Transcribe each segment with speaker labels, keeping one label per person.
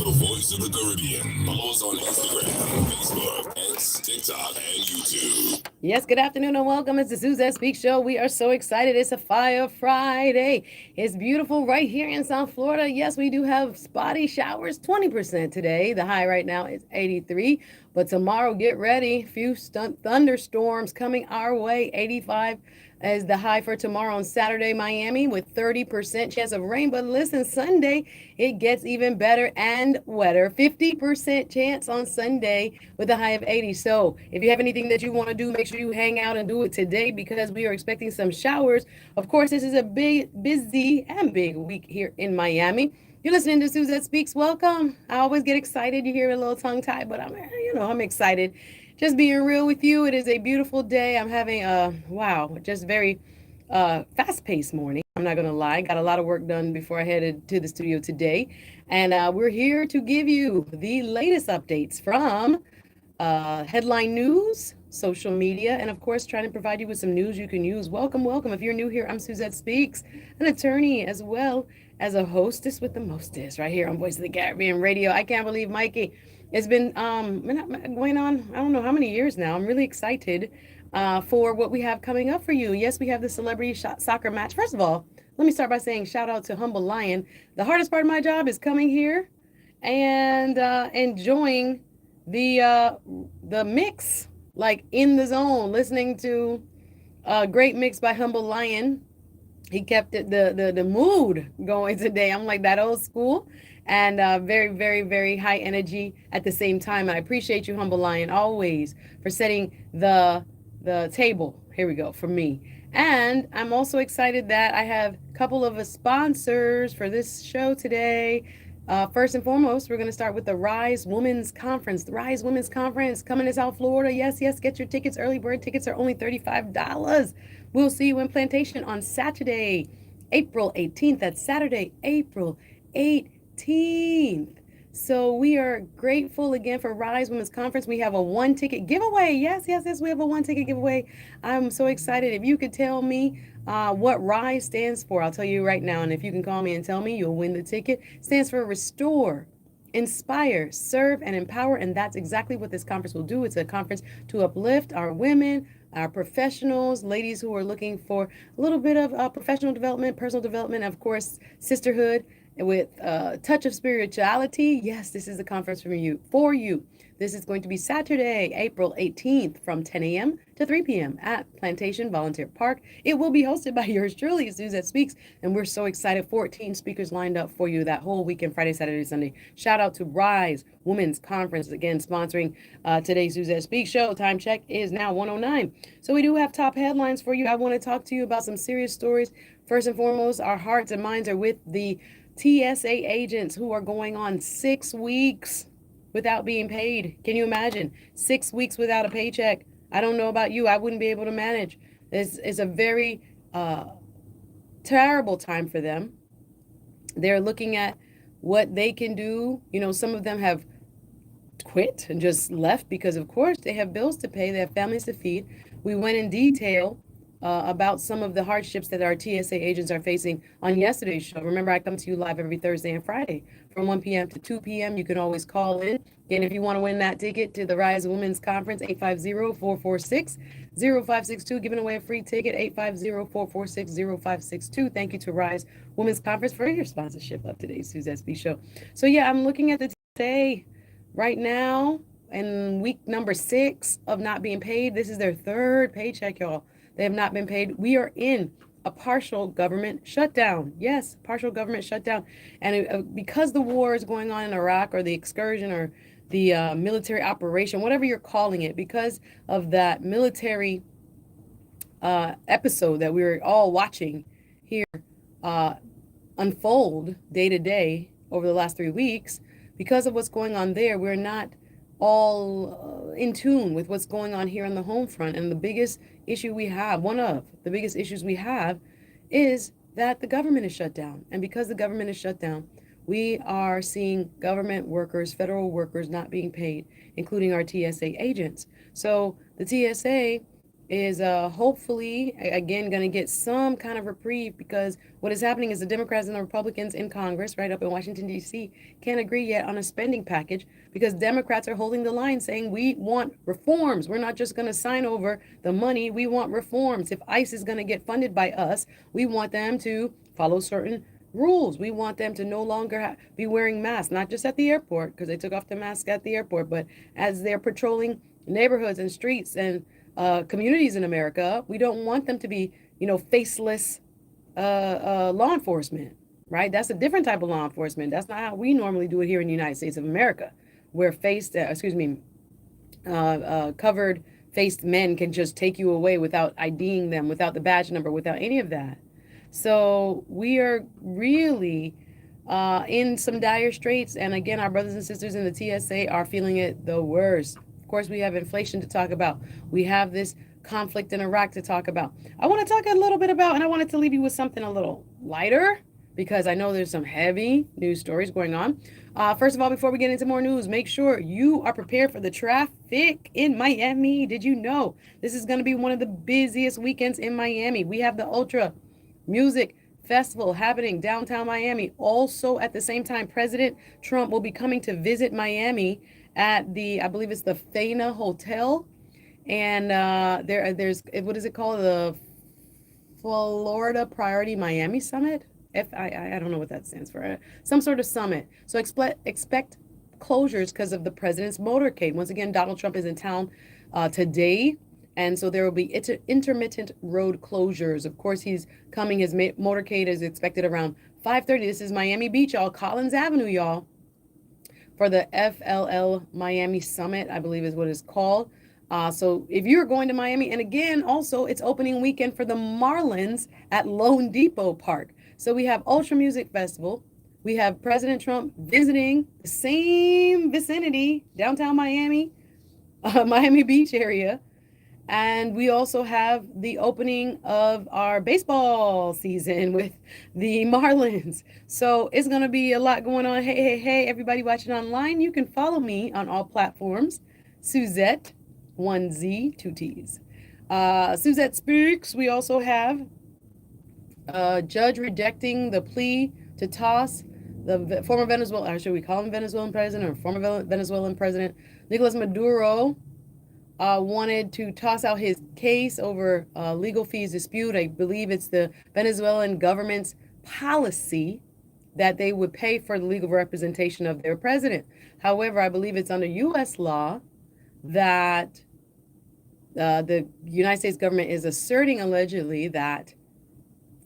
Speaker 1: the voice of the Caribbean. Follow us on Instagram, Facebook, X, TikTok, and YouTube.
Speaker 2: Yes, good afternoon and welcome. It's the Suzette Speak Show. We are so excited. It's a Fire Friday. It's beautiful right here in South Florida. Yes, we do have spotty showers, 20% today. The high right now is 83. But tomorrow, get ready. Few thunderstorms coming our way. 85 is the high for tomorrow on Saturday, Miami, with 30% chance of rain. But listen, Sunday, it gets even better and wetter. 50% chance on Sunday with a high of 80. So if you have anything that you want to do, make sure you hang out and do it today because we are expecting some showers. Of course, this is a busy and big week here in Miami. You're listening to Suzette Speaks. Welcome. I always get excited. You hear a little tongue tied, but I'm excited. Just being real with you. It is a beautiful day. I'm having just very fast-paced morning. I'm not gonna lie. Got a lot of work done before I headed to the studio today, and we're here to give you the latest updates from headline news, social media, and of course, trying to provide you with some news you can use. Welcome, welcome. If you're new here, I'm Suzette Speaks, an attorney as well as a hostess with the mostest right here on Voice of the Caribbean Radio. I can't believe, Mikey, it's been going on, I don't know how many years now. I'm really excited for what we have coming up for you. Yes, we have the celebrity soccer match. First of all, let me start by saying shout out to Humble Lion. The hardest part of my job is coming here and enjoying the mix, like in the zone, listening to a great mix by Humble Lion. He kept the mood going today. I'm like that old school and very, very, very high energy at the same time. I appreciate you, Humble Lion, always for setting the table. Here we go for me. And I'm also excited that I have a couple of sponsors for this show today. First and foremost, we're going to start with the Rise Women's Conference. The Rise Women's Conference coming to South Florida. Yes, yes, get your tickets. Early bird tickets are only $35. We'll see you in Plantation on Saturday, April 18th. That's Saturday, April 18th. So we are grateful again for Rise Women's Conference. We have a one ticket giveaway. Yes, yes, yes. We have a one ticket giveaway. I'm so excited. If you could tell me what RISE stands for, I'll tell you right now. And if you can call me and tell me, you'll win the ticket. It stands for Restore, Inspire, Serve, and Empower. And that's exactly what this conference will do. It's a conference to uplift our women, our professionals, ladies who are looking for a little bit of professional development, personal development, of course, sisterhood with a touch of spirituality. Yes, this is the conference for you. For you. This is going to be Saturday, April 18th from 10 a.m. to 3 p.m. at Plantation Volunteer Park. It will be hosted by yours truly, Suzette Speaks, and we're so excited. 14 speakers lined up for you that whole weekend, Friday, Saturday, Sunday. Shout out to Rise Women's Conference, again, sponsoring today's Suzette Speaks show. Time check is now 1:09. So we do have top headlines for you. I want to talk to you about some serious stories. First and foremost, our hearts and minds are with the TSA agents who are going on 6 weeks without being paid. Can you imagine? 6 weeks without a paycheck. I don't know about you. I wouldn't be able to manage. This is a very terrible time for them. They're looking at what they can do. You know, some of them have quit and just left because, of course, they have bills to pay. They have families to feed. We went in detail about some of the hardships that our TSA agents are facing on yesterday's show. Remember, I come to you live every Thursday and Friday from 1 p.m. to 2 p.m. You can always call in. Again, if you want to win that ticket to the Rise Women's Conference, 850-446-0562. Giving away a free ticket, 850-446-0562. Thank you to Rise Women's Conference for your sponsorship of today's Suzette B Show. So, yeah, I'm looking at the TSA right now in week number 6 of not being paid. This is their third paycheck, y'all. They have not been paid. We are in a partial government shutdown. Yes, partial government shutdown. And because the war is going on in Iraq, or the excursion, or the military operation, whatever you're calling it, because of that military episode that we were all watching here unfold day to day over the last 3 weeks, because of what's going on there, we're not all in tune with what's going on here on the home front. And the biggest issue we have, one of the biggest issues we have, is that the government is shut down. And because the government is shut down, we are seeing government workers, federal workers, not being paid, including our TSA agents. So the TSA is hopefully again going to get some kind of reprieve, because what is happening is the Democrats and the Republicans in Congress, right up in Washington D.C., can't agree yet on a spending package, because Democrats are holding the line saying we want reforms. We're not just going to sign over the money. We want reforms. If ICE is going to get funded by us, we want them to follow certain rules. We want them to no longer be wearing masks, not just at the airport, because they took off the mask at the airport, but as they're patrolling neighborhoods and streets and communities in America. We don't want them to be, faceless law enforcement, right? That's a different type of law enforcement. That's not how we normally do it here in the United States of America, where covered faced men can just take you away without IDing them, without the badge number, without any of that. So we are really in some dire straits. And again, our brothers and sisters in the TSA are feeling it the worst. Of course, we have inflation to talk about. We have this conflict in Iraq to talk about. I want to talk a little bit about, and I wanted to leave you with something a little lighter, because I know there's some heavy news stories going on. First of all, before we get into more news, make sure you are prepared for the traffic in Miami. Did you know this is going to be one of the busiest weekends in Miami? We have the Ultra Music Festival happening downtown Miami. Also, at the same time, President Trump will be coming to visit Miami at I believe it's the Faina Hotel. And there's, what is it called? The Florida Priority Miami Summit. I don't know what that stands for. Some sort of summit. So expect closures because of the president's motorcade. Once again, Donald Trump is in town today. And so there will be intermittent road closures. Of course, he's coming. His motorcade is expected around 5:30. This is Miami Beach, y'all. Collins Avenue, y'all. For the FLL Miami Summit, I believe is what it's called. So if you're going to Miami, and again, also it's opening weekend for the Marlins at Lone Depot Park. So we have Ultra Music Festival. We have President Trump visiting the same vicinity, downtown Miami, Miami Beach area. And we also have the opening of our baseball season with the Marlins. So it's going to be a lot going on. Hey, everybody watching online, you can follow me on all platforms. Suzette, 1Z, 2Ts. Suzette Speaks. We also have judge rejecting the plea to toss the former Venezuelan, or should we call him Venezuelan president, or former Venezuelan president, Nicolas Maduro, wanted to toss out his case over legal fees dispute. I believe it's the Venezuelan government's policy that they would pay for the legal representation of their president. However, I believe it's under U.S. law that the United States government is asserting allegedly that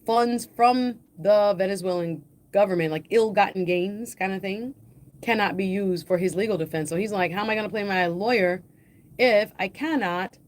Speaker 2: funds from the Venezuelan government, like ill-gotten gains kind of thing, cannot be used for his legal defense. So he's like, how am I going to play my lawyer if I cannot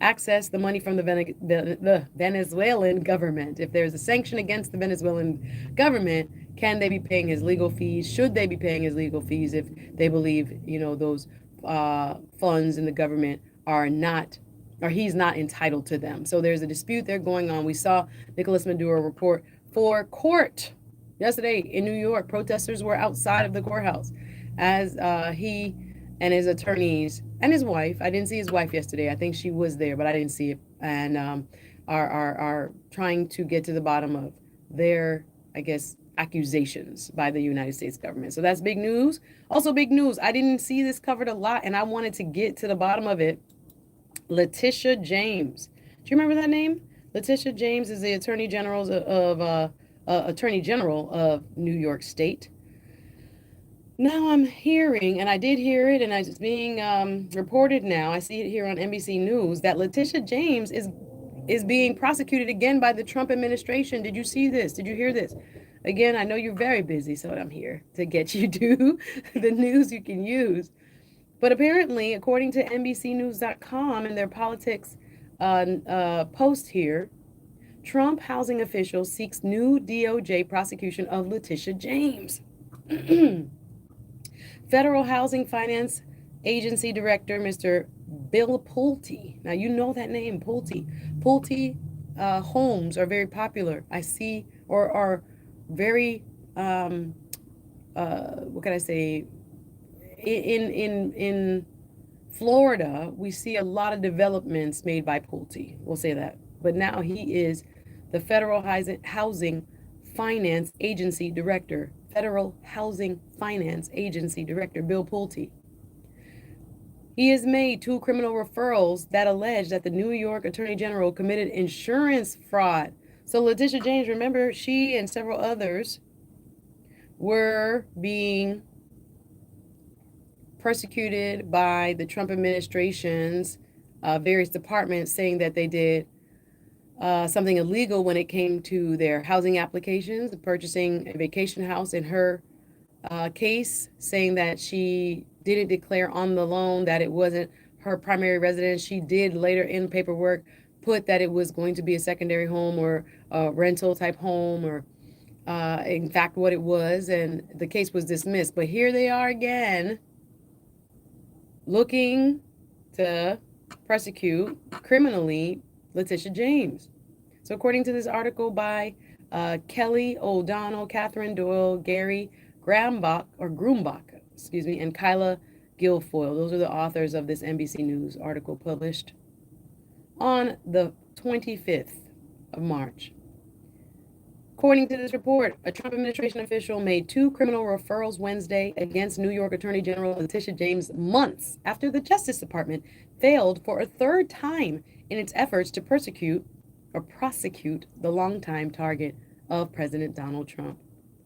Speaker 2: access the money from the Venezuelan government? If there's a sanction against the Venezuelan government, can they be paying his legal fees? Should they be paying his legal fees if they believe, those funds in the government are not, or he's not entitled to them? So there's a dispute there going on. We saw Nicolas Maduro report for court yesterday in New York. Protesters were outside of the courthouse as he and his attorneys and his wife. I didn't see his wife yesterday. I think she was there, but I didn't see it. And are trying to get to the bottom of their, I guess, accusations by the United States government. So that's big news. Also big news, I didn't see this covered a lot, and I wanted to get to the bottom of it. Letitia James. Do you remember that name? Letitia James is the Attorney General of New York State. Now I'm hearing, and I did hear it, and it's being reported now, I see it here on NBC News, that Letitia James is being prosecuted again by the Trump administration. Did you see this? Did you hear this? Again, I know you're very busy, so I'm here to get you to the news you can use. But apparently, according to NBCnews.com and their politics post here, Trump housing official seeks new DOJ prosecution of Letitia James. Federal Housing Finance Agency Director, Mr. Bill Pulte. Now, you know that name, Pulte. Pulte homes are very popular. I see, or are very, what can I say, in Florida, we see a lot of developments made by Pulte. We'll say that. But now he is the Federal Housing Finance Agency Director. Federal Housing Finance Agency Director Bill Pulte. He has made 2 criminal referrals that allege that the New York Attorney General committed insurance fraud. So Letitia James, remember, she and several others were being persecuted by the Trump administration's various departments, saying that they did something illegal when it came to their housing applications, purchasing a vacation house. In her case, saying that she didn't declare on the loan that it wasn't her primary residence. She did later in paperwork put that it was going to be a secondary home or a rental type home, or in fact what it was, and the case was dismissed. But here they are again, looking to prosecute criminally Letitia James. So according to this article by Kelly O'Donnell, Catherine Doyle, Gary Grumbach, and Kyla Guilfoyle. Those are the authors of this NBC News article published on the 25th of March. According to this report, a Trump administration official made 2 criminal referrals Wednesday against New York Attorney General Letitia James months after the Justice Department failed for a 3rd time in its efforts to prosecute the longtime target of President Donald Trump.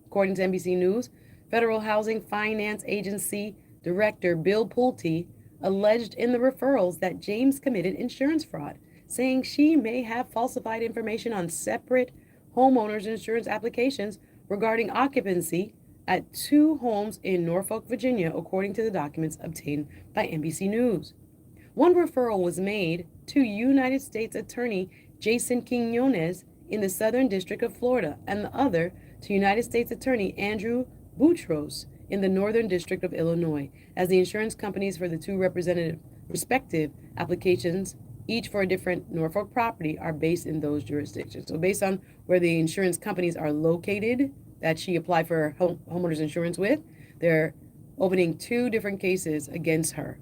Speaker 2: According to NBC News, Federal Housing Finance Agency Director Bill Pulte alleged in the referrals that James committed insurance fraud, saying she may have falsified information on separate homeowners insurance applications regarding occupancy at 2 homes in Norfolk, Virginia, according to the documents obtained by NBC News. One referral was made to United States Attorney Jason Quiñones in the Southern District of Florida, and the other to United States Attorney Andrew Boutros in the Northern District of Illinois, as the insurance companies for the 2 respective applications, each for a different Norfolk property, are based in those jurisdictions. So based on where the insurance companies are located that she applied for homeowners insurance with, they're opening 2 different cases against her.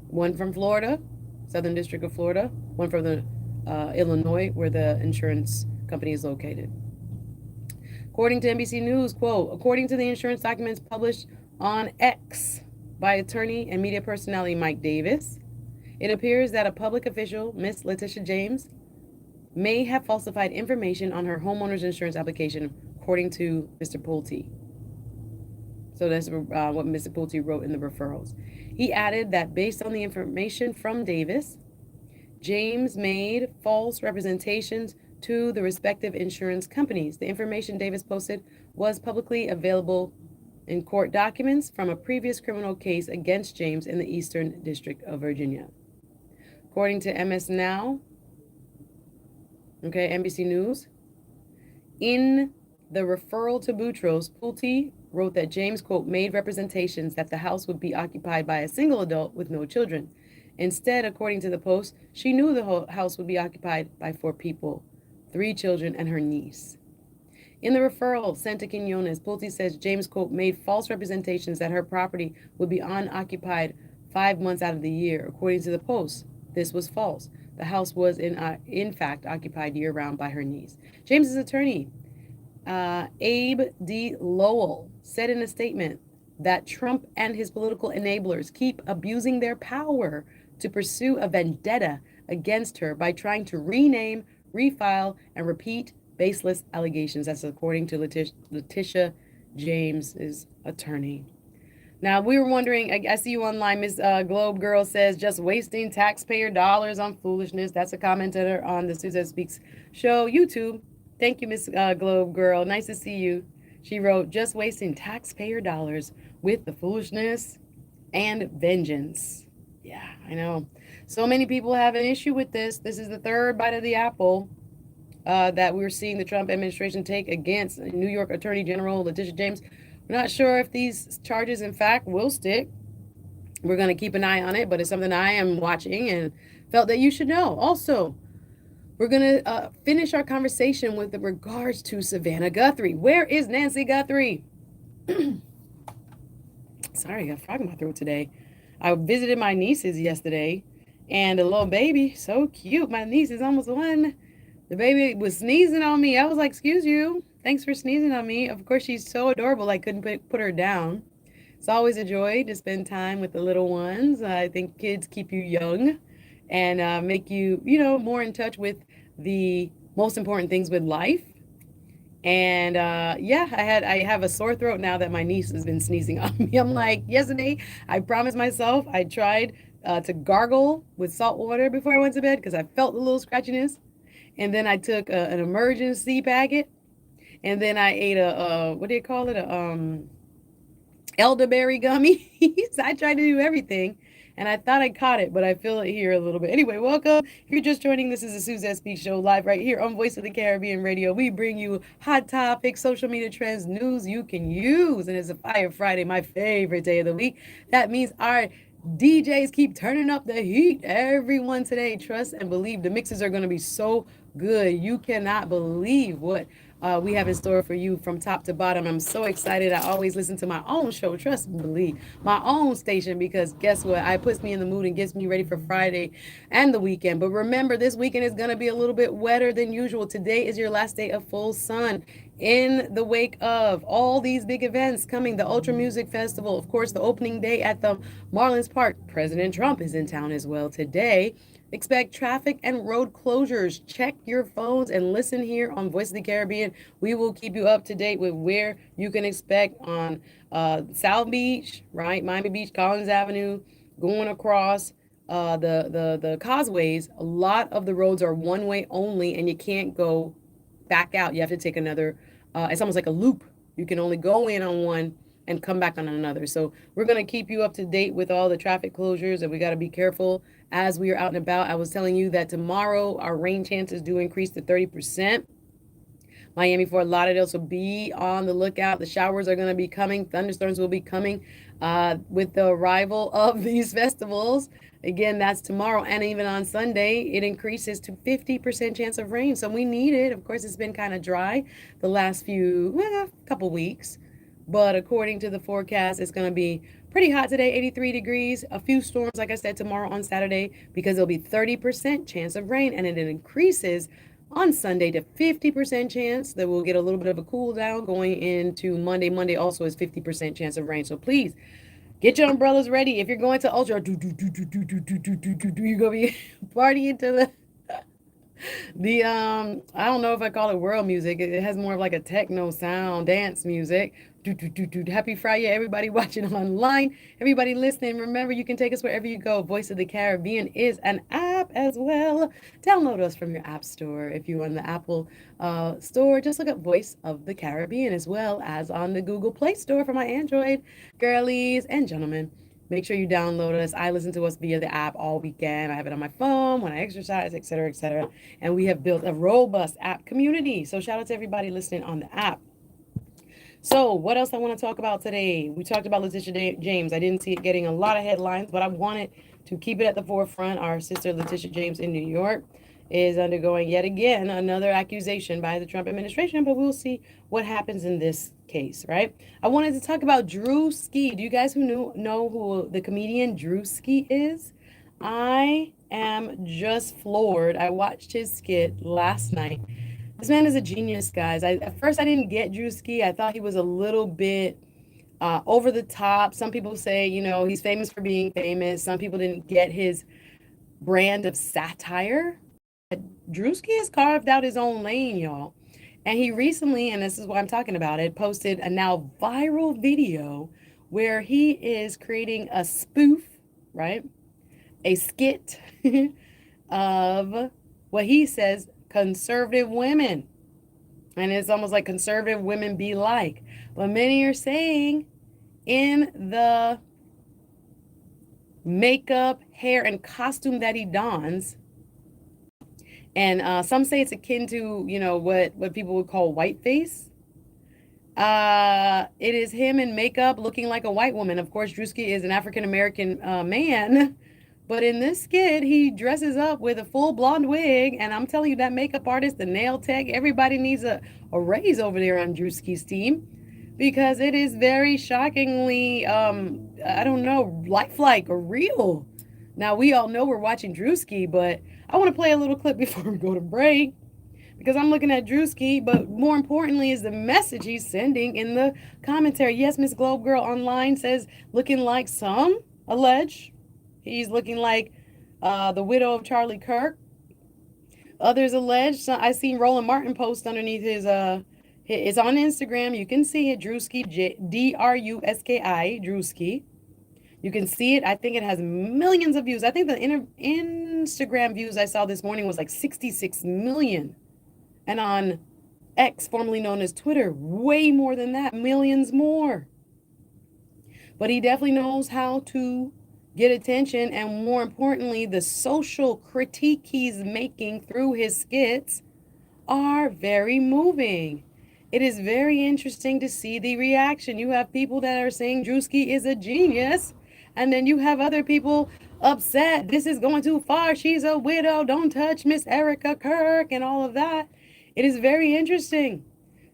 Speaker 2: One from Florida, Southern District of Florida, one from the Illinois, where the insurance company is located. According to NBC News, quote, according to the insurance documents published on X by attorney and media personality Mike Davis, it appears that a public official, Miss Letitia James, may have falsified information on her homeowner's insurance application, according to Mr. Pulte. So that's what Mr. Pulte wrote in the referrals. He added that based on the information from Davis, James made false representations to the respective insurance companies. The information Davis posted was publicly available in court documents from a previous criminal case against James in the Eastern District of Virginia. According to MS Now, NBC News, in the referral to Boutros, Pulte wrote that James, quote, made representations that the house would be occupied by a single adult with no children. Instead, according to the Post, she knew the house would be occupied by 4 people, 3 children and her niece. In the referral sent to Quiñones, Pulte says James, quote, made false representations that her property would be unoccupied 5 months out of the year. According to the Post, this was false. The house was in fact occupied year-round by her niece. James's attorney, Abe D. Lowell, said in a statement that Trump and his political enablers keep abusing their power to pursue a vendetta against her by trying to rename, refile, and repeat baseless allegations. That's according to Letitia James's attorney. Now, we were wondering, I see you online, Miss Globe Girl says, just wasting taxpayer dollars on foolishness. That's a commentator on the Suzette Speaks show, YouTube. Thank you, Miss Globe Girl. Nice to see you. She wrote, just wasting taxpayer dollars with the foolishness and vengeance. Yeah, I know. So many people have an issue with this. This is the 3rd bite of the apple that we're seeing the Trump administration take against New York Attorney General Letitia James. We're not sure if these charges, in fact, will stick. We're going to keep an eye on it, but it's something I am watching and felt that you should know. Also, we're going to finish our conversation with regards to Savannah Guthrie. Where is Nancy Guthrie? Sorry, I got a frog in my throat today. I visited my nieces yesterday, and the little baby, so cute. My niece is almost one. The baby was sneezing on me. I was like, "Excuse you. Thanks for sneezing on me." Of course, she's so adorable. I couldn't put her down. It's always a joy to spend time with the little ones. I think kids keep you young and make you, more in touch with the most important things with life. And yeah, I have a sore throat now that my niece has been sneezing on me. I'm like, yesterday I promised myself I tried to gargle with salt water before I went to bed because I felt a little scratchiness. And then I took an emergency packet, and then I ate a what do you call it? A elderberry gummies. I tried to do everything, and I thought I caught it, but I feel it here a little bit. Anyway, welcome. If you're just joining, this is the Suzette Speak Show live right here on Voice of the Caribbean Radio. We bring you hot topics, social media trends, news you can use, and it's a Fire Friday, my favorite day of the week. That means our DJs keep turning up the heat. Everyone today, trust and believe the mixes are going to be so good. You cannot believe what we have in store for you from top to bottom. I'm so excited. I always listen to my own show, trust and believe, my own station, because guess what? It puts me in the mood and gets me ready for Friday and the weekend. But remember, this weekend is going to be a little bit wetter than usual. Today is your last day of full sun. In the wake of all these big events coming, the Ultra Music Festival, of course, the opening day at the Marlins Park. President Trump is in town as well today. Expect traffic and road closures. Check your phones and listen here on Voice of the Caribbean. We will keep you up to date with where you can expect on South Beach, right? Miami Beach, Collins Avenue, going across the causeways. A lot of the roads are one way only, and you can't go back out. You have to take another, it's almost like a loop. You can only go in on one and come back on another. So we're going to keep you up to date with all the traffic closures, and we got to be careful as we are out and about. I was telling you that tomorrow our rain chances do increase to 30%. Miami, Fort Lauderdale, so be on the lookout. The showers are going to be coming. Thunderstorms will be coming with the arrival of these festivals. Again, that's tomorrow, and even on Sunday, it increases to 50% chance of rain. So we need it. Of course, it's been kind of dry the last couple weeks. But according to the forecast, it's going to be pretty hot today, 83 degrees. A few storms, like I said, tomorrow on Saturday, because there'll be 30% chance of rain, and it increases on Sunday to 50% chance that we'll get a little bit of a cool down going into Monday. Monday also is 50% chance of rain. So please get your umbrellas ready. If you're going to Ultra, you're going to be partying to the I don't know if I call it world music. It has more of like a techno sound, dance music. Happy Friday, everybody watching online, everybody listening. Remember, you can take us wherever you go. Voice of the Caribbean is an app as well. Download us from your app store. If you're on the Apple store, just look up Voice of the Caribbean, as well as on the Google Play Store for my Android girlies and gentlemen. Make sure you download us. I listen to us via the app all weekend. I have it on my phone when I exercise, et cetera, et cetera. And we have built a robust app community. So shout out to everybody listening on the app. So what else I want to talk about today? We talked about Letitia James. I didn't see it getting a lot of headlines, but I wanted to keep it at the forefront. Our sister Letitia James in New York is undergoing yet again another accusation by the Trump administration, but we'll see what happens in this case, right? I wanted to talk about Druski. Do you guys know who the comedian Druski is? I am just floored. I watched his skit last night. This man is a genius, guys. At first I didn't get Druski. I thought he was a little bit over the top. Some people say, he's famous for being famous. Some people didn't get his brand of satire. Druski has carved out his own lane, y'all. And he recently, and this is why I'm talking about it, posted a now viral video where he is creating a spoof, right? A skit of what he says conservative women. And it's almost like conservative women be like. But many are saying in the makeup, hair, and costume that he dons, and some say it's akin to, what people would call whiteface. It is him in makeup looking like a white woman. Of course, Druski is an African-American man. But in this skit, he dresses up with a full blonde wig. And I'm telling you, that makeup artist, the nail tech, everybody needs a raise over there on Druski's team. Because it is very shockingly I don't know, lifelike or real. Now, we all know we're watching Druski, but I want to play a little clip before we go to break because I'm looking at Druski, but more importantly is the message he's sending in the commentary. Yes, Miss Globe Girl online says looking like some allege he's looking like the widow of Charlie Kirk. Others allege. So I seen Roland Martin post underneath his it's on Instagram. You can see it, Druski, Druski, Druski. You can see it. I think it has millions of views. I think the Instagram views I saw this morning was like 66 million. And on X, formerly known as Twitter, way more than that, millions more. But he definitely knows how to get attention, and more importantly, the social critique he's making through his skits are very moving. It is very interesting to see the reaction. You have people that are saying Druski is a genius, and then you have other people upset. This is going too far. She's a widow. Don't touch Miss Erika Kirk and all of that. It is very interesting.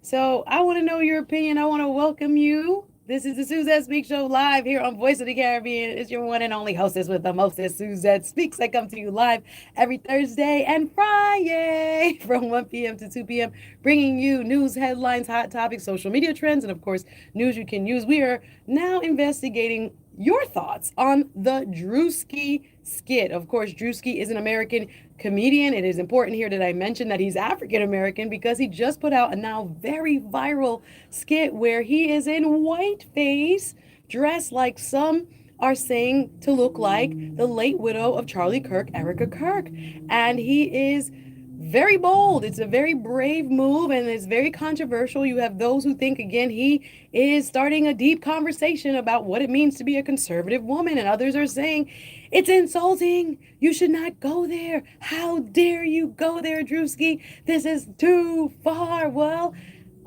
Speaker 2: So I want to know your opinion. I want to welcome you. This is the Suzette Speaks Show live here on Voice of the Caribbean. It's your one and only hostess with the mostest, Suzette Speaks. I come to you live every Thursday and Friday from 1 p.m. to 2 p.m., bringing you news, headlines, hot topics, social media trends, and of course, news you can use. We are now investigating your thoughts on the Druski skit. Of course, Druski is an American comedian. It is important here that I mention that he's African American because he just put out a now very viral skit where he is in whiteface, dressed like some are saying to look like the late widow of Charlie Kirk, Erika Kirk. And he is very bold. It's a very brave move, and it's very controversial. You have those who think, again, he is starting a deep conversation about what it means to be a conservative woman, and others are saying it's insulting. You should not go there. How dare you go there, Druski? This is too far. Well,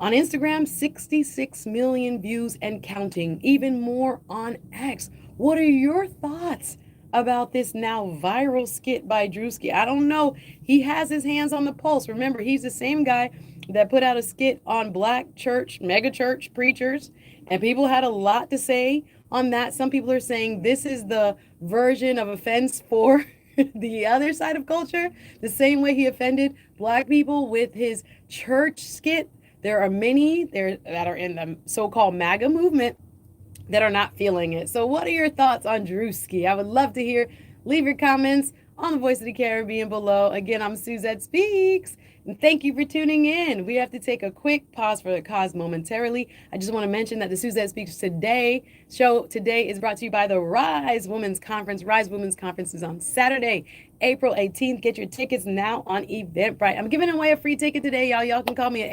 Speaker 2: on Instagram, 66 million views and counting, even more on X. What are your thoughts about this now viral skit by Druski? I don't know. He has his hands on the pulse. Remember, he's the same guy that put out a skit on black church, mega church preachers, and people had a lot to say on that. Some people are saying this is the version of offense for the other side of culture, the same way he offended black people with his church skit. There are many there that are in the so-called MAGA movement that are not feeling it. So what are your thoughts on Druski? I would love to hear. Leave your comments on the Voice of the Caribbean below. Again, I'm Suzette Speaks, and thank you for tuning in. We have to take a quick pause for the cause momentarily. I just want to mention that the Suzette Speaks show today is brought to you by the Rise Women's Conference. Rise Women's Conference is on Saturday, April 18th. Get your tickets now on Eventbrite. I'm giving away a free ticket today, y'all. Y'all can call me at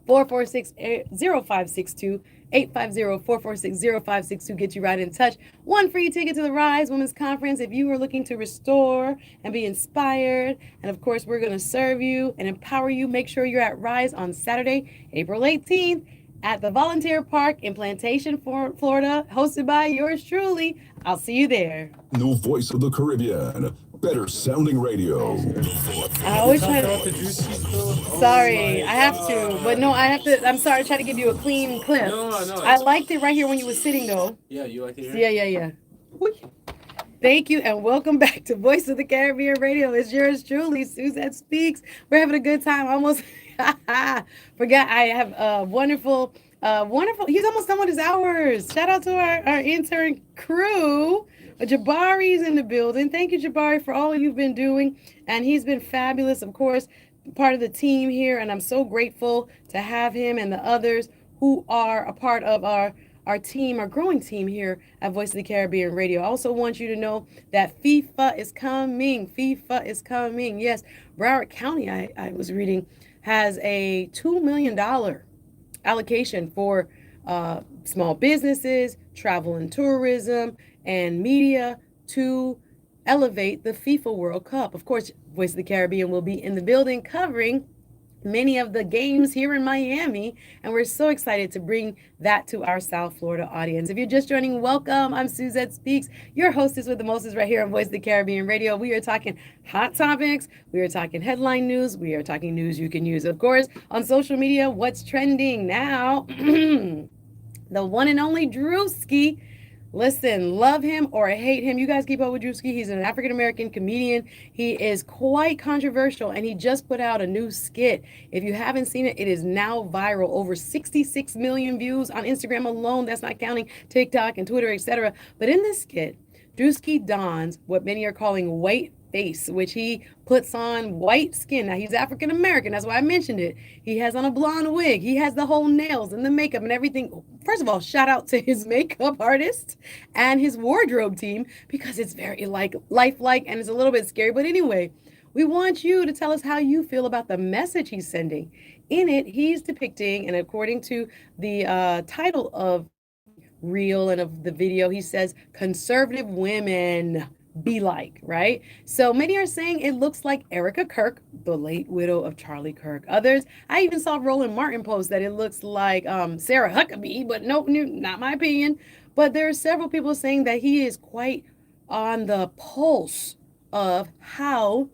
Speaker 2: 850-446-0562. 850-446-0562. Get you right in touch. One free ticket to the Rise Women's Conference if you are looking to restore and be inspired. And of course, we're going to serve you and empower you. Make sure you're at Rise on Saturday, April 18th at the Volunteer Park in Plantation, Florida, hosted by yours truly. I'll see you there.
Speaker 1: No Voice of the Caribbean. Better sounding radio.
Speaker 2: I always try to. Sorry, I have to, but no, I have to. I'm sorry, try to give you a clean clip.
Speaker 3: No.
Speaker 2: I liked it right here when you were sitting, though.
Speaker 3: Yeah, you like it
Speaker 2: here? Yeah. Thank you, and welcome back to Voice of the Caribbean Radio. It's yours truly, Suzette Speaks. We're having a good time. Almost forgot I have a wonderful. He's almost done with his hours. Shout out to our intern crew. Jabari's in the building. Thank you, Jabari, for all you've been doing. And he's been fabulous, of course, part of the team here. And I'm so grateful to have him and the others who are a part of our team, our growing team here at Voice of the Caribbean Radio. I also want you to know that FIFA is coming. FIFA is coming. Yes, Broward County, I was reading, has a $2 million allocation for small businesses, travel and tourism, and media to elevate the FIFA World Cup. Of course, Voice of the Caribbean will be in the building covering many of the games here in Miami, and we're so excited to bring that to our South Florida audience. If you're just joining, welcome. I'm Suzette Speaks, your hostess with the mostest right here on Voice of the Caribbean Radio. We are talking hot topics, we are talking headline news, we are talking news you can use. Of course, on social media, what's trending now? The one and only Druski Listen, love him or hate him. You guys keep up with Druski. He's an African American comedian. He is quite controversial and he just put out a new skit. If you haven't seen it, it is now viral. Over 66 million views on Instagram alone. That's not counting TikTok and Twitter, etc. But in this skit, Druski dons what many are calling white face, which he puts on white skin. Now he's African American, that's why I mentioned it. He has on a blonde wig. He has the whole nails and the makeup and everything. First of all, shout out to his makeup artist and his wardrobe team because it's very like lifelike and it's a little bit scary. But anyway, we want you to tell us how you feel about the message he's sending. In it, he's depicting, and according to the title of the reel and of the video, he says, conservative women be like, right? So many are saying it looks like Erika Kirk, the late widow of Charlie Kirk. Others, I even saw Roland Martin post that it looks like Sarah Huckabee, but nope, not my opinion. But there are several people saying that he is quite on the pulse of how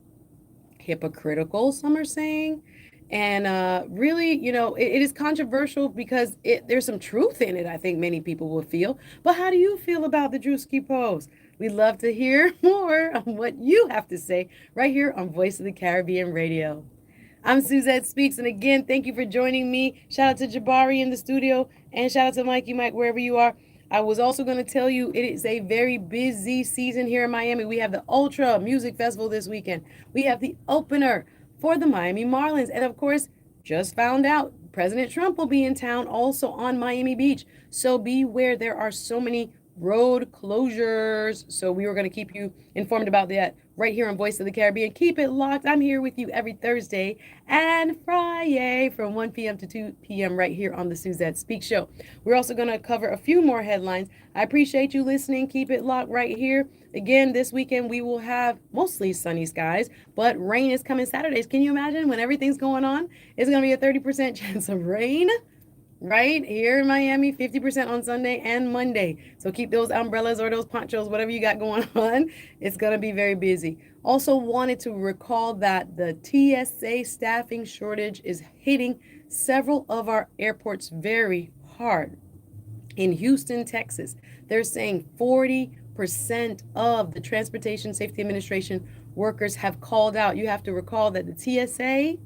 Speaker 2: hypocritical some are saying. And really, it is controversial because there's some truth in it, I think many people will feel. But how do you feel about the Druski post? We'd love to hear more on what you have to say right here on Voice of the Caribbean Radio. I'm Suzette Speaks, and again, thank you for joining me. Shout out to Jabari in the studio, and shout out to Mikey Mike, wherever you are. I was also going to tell you it is a very busy season here in Miami. We have the Ultra Music Festival this weekend. We have the opener for the Miami Marlins. And of course, just found out President Trump will be in town also on Miami Beach. So beware, there are so many road closures. So we were going to keep you informed about that right here on Voice of the Caribbean. Keep it locked. I'm here with you every Thursday and Friday from 1 p.m. to 2 p.m. right here on the Suzette Speak Show. We're also going to cover a few more headlines. I appreciate you listening. Keep it locked right here. Again, this weekend we will have mostly sunny skies, but rain is coming Saturdays. Can you imagine when everything's going on? It's going to be a 30% chance of rain. Right here in Miami, 50% on Sunday and Monday. So keep those umbrellas or those ponchos, whatever you got going on. It's going to be very busy. Also wanted to recall that the TSA staffing shortage is hitting several of our airports very hard. In Houston, Texas, they're saying 40% of the Transportation Safety Administration workers have called out. You have to recall that the TSA,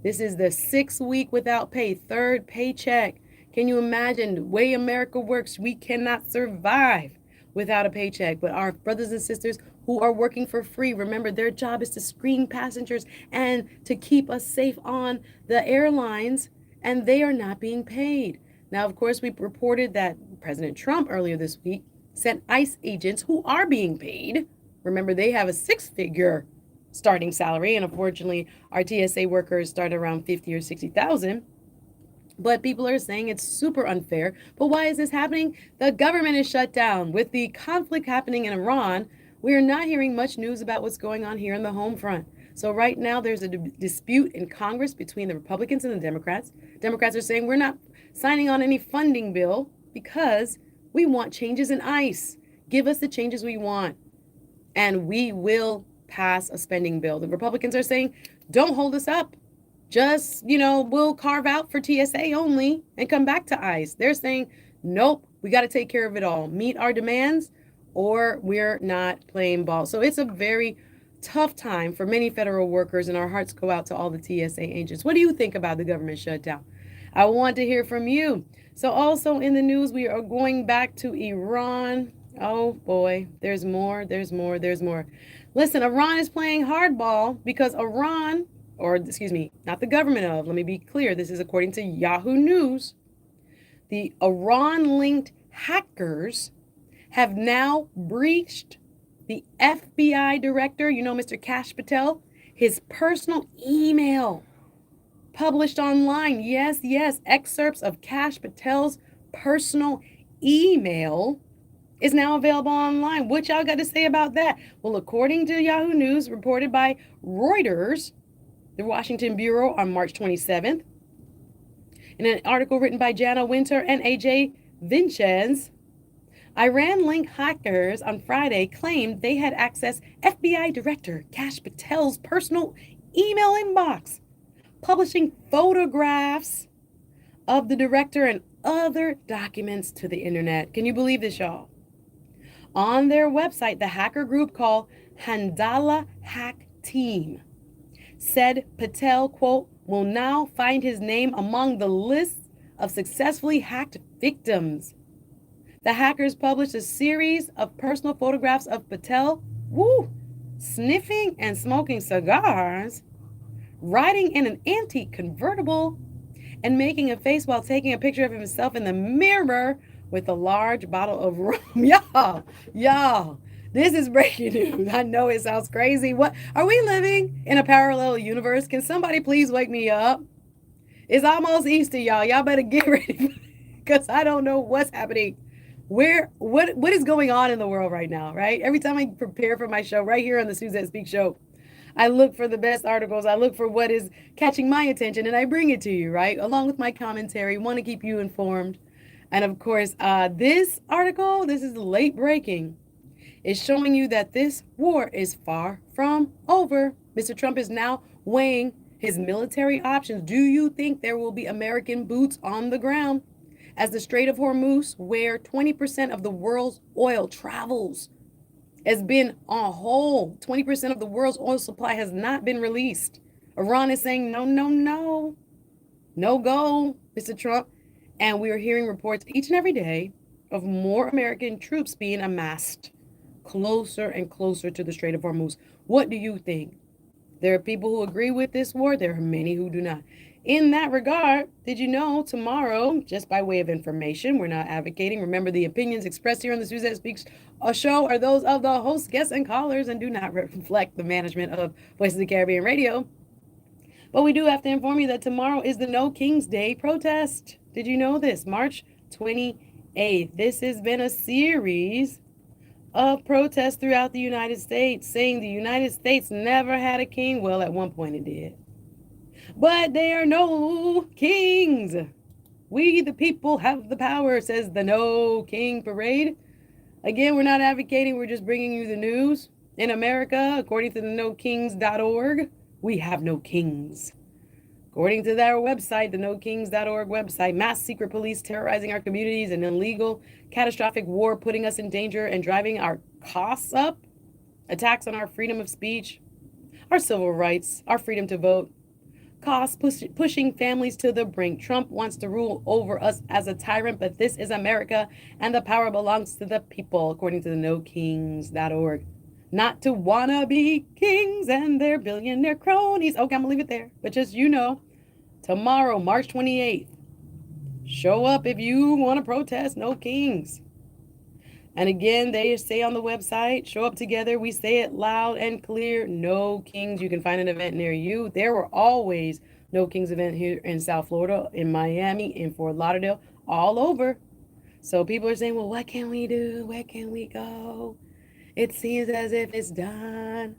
Speaker 2: this is the 6th week without pay, third paycheck. Can you imagine the way America works? We cannot survive without a paycheck. But our brothers and sisters who are working for free, remember their job is to screen passengers and to keep us safe on the airlines, and they are not being paid. Now, of course, we reported that President Trump earlier this week sent ICE agents who are being paid. Remember, they have a 6-figure starting salary, and unfortunately our TSA workers start around 50 or 60,000. But people are saying it's super unfair. But why is this happening? The government is shut down. With the conflict happening in Iran, we are not hearing much news about what's going on here in the home front. So right now there's a dispute in Congress between the Republicans and the Democrats. Democrats are saying we're not signing on any funding bill because we want changes in ICE. Give us the changes we want, and we will pass a spending bill. The Republicans are saying, don't hold us up. Just, we'll carve out for TSA only and come back to ICE. They're saying, nope, we got to take care of it all. Meet our demands or we're not playing ball. So it's a very tough time for many federal workers, and our hearts go out to all the TSA agents. What do you think about the government shutdown? I want to hear from you. So also in the news, we are going back to Iran. Oh boy, there's more. Listen, Iran is playing hardball because Iran, or excuse me, not the government of, let me be clear, this is according to Yahoo News. The Iran-linked hackers have now breached the FBI director, Mr. Kash Patel, his personal email published online. Yes, excerpts of Kash Patel's personal email is now available online. What y'all got to say about that? Well, according to Yahoo News, reported by Reuters, the Washington Bureau on March 27th, in an article written by Jana Winter and AJ Vincenz, Iran-linked hackers on Friday claimed they had accessed FBI Director Kash Patel's personal email inbox, publishing photographs of the director and other documents to the internet. Can you believe this, y'all? On their website, the hacker group called Handala Hack Team said Patel, quote, will now find his name among the list of successfully hacked victims. The hackers published a series of personal photographs of Patel, sniffing and smoking cigars, riding in an antique convertible, and making a face while taking a picture of himself in the mirror with a large bottle of rum. Y'all, this is breaking news. I know it sounds crazy. What are we living in a parallel universe? Can somebody please wake me up? It's almost Easter, y'all. Y'all better get ready because I don't know what's happening. What is going on in the world right now, right? Every time I prepare for my show right here on the Suzette Speak Show, I look for the best articles. I look for what is catching my attention and I bring it to you, right? Along with my commentary, want to keep you informed. And of course, this article, this is late breaking, is showing you that this war is far from over. Mr. Trump is now weighing his military options. Do you think there will be American boots on the ground? As the Strait of Hormuz, where 20% of the world's oil travels, has been on hold. 20% of the world's oil supply has not been released. Iran is saying, no, no, no. No go, Mr. Trump. And we are hearing reports each and every day of more American troops being amassed closer and closer to the Strait of Hormuz. What do you think? There are people who agree with this war. There are many who do not. In that regard, did you know tomorrow, just by way of information, we're not advocating. Remember, the opinions expressed here on the Suzette Speaks show are those of the hosts, guests, and callers and do not reflect the management of Voice of the Caribbean Radio. But we do have to inform you that tomorrow is the No Kings Day protest. Did you know this? March 28th. This has been a series of protests throughout the United States saying the United States never had a king. Well, at one point it did. But there are no kings. We, the people, have the power, says the No King Parade. Again, we're not advocating. We're just bringing you the news. In America, according to the nokings.org, we have no kings. According to their website, the nokings.org website, mass secret police terrorizing our communities, an illegal, catastrophic war putting us in danger and driving our costs up, attacks on our freedom of speech, our civil rights, our freedom to vote, costs pushing families to the brink. Trump wants to rule over us as a tyrant, but this is America, and the power belongs to the people, according to the nokings.org. Not to wanna be kings and their billionaire cronies. Okay, I'm gonna leave it there. But just, tomorrow, March 28th, show up if you want to protest. No kings. And again, they say on the website, show up together. We say it loud and clear. No kings. You can find an event near you. There were always No Kings event here in South Florida, in Miami, in Fort Lauderdale, all over. So people are saying, well, what can we do? Where can we go? It seems as if it's done.